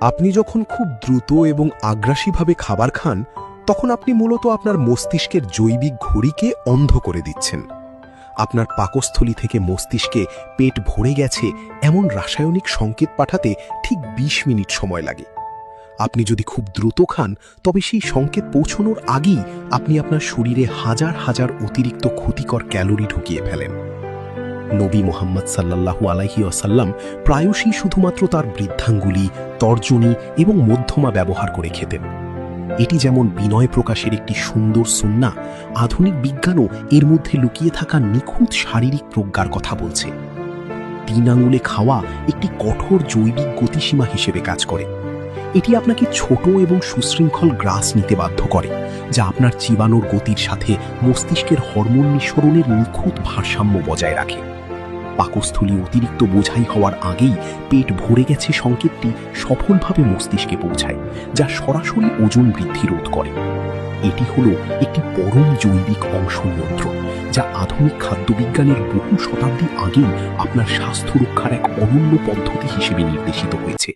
আপনি যখন খুব দ্রুত এবং আগ্রাসীভাবে খাবার খান তখন আপনি মূলত আপনার মস্তিষ্কের জৈবিক ঘড়িকে অন্ধ করে দিচ্ছেন। আপনার পাকস্থলী থেকে মস্তিষ্কে পেট ভরে গেছে এমন রাসায়নিক সংকেত পাঠাতে ঠিক ২০ মিনিট সময় লাগে। আপনি যদি খুব দ্রুত খান তবে সেই সংকেত পৌঁছানোর আগেই আপনি আপনার শরীরে হাজার হাজার অতিরিক্ত ক্ষতিকর ক্যালোরি ঢুকিয়ে ফেলেন। নবী মুহাম্মদ সাল্লাল্লাহু আলাইহি ওয়াসাল্লাম প্রায়শই শুধুমাত্র তার বৃদ্ধাঙ্গুলি, তর্জনী এবং মধ্যমা ব্যবহার করে খেতেন। এটি যেমন বিনয় প্রকাশের একটি সুন্দর সুন্নাহ, আধুনিক বিজ্ঞানও এর মধ্যে লুকিয়ে থাকা নিখুঁত শারীরিক প্রজ্ঞার কথা বলছে। ৩ আঙুলে খাওয়া একটি কঠোর জৈবিক গতিসীমা হিসেবে কাজ করে। এটি আপনাকে ছোট এবং সুশৃঙ্খল গ্রাস নিতে বাধ্য করে, যা আপনার চিবানোর গতির সাথে মস্তিষ্কের হরমোন নিঃসরণের নিখুঁত ভারসাম্য বজায় রাখে। পাকস্থলী অতিরিক্ত বোঝাই হওয়ার আগেই পেট ভরে গেছে সংকেতটি সফলভাবে মস্তিষ্কে পৌঁছায়, যা সরাসরি ওজন বৃদ্ধি রোধ করে। এটি হলো একটি পরম জৈবিক অংশ নিয়ন্ত্রণ, যা আধুনিক খাদ্যবিজ্ঞানের বহু শতাব্দী আগেই আপনার স্বাস্থ্য রক্ষার এক অনন্য পদ্ধতি হিসেবে নির্দেশিত হয়েছে।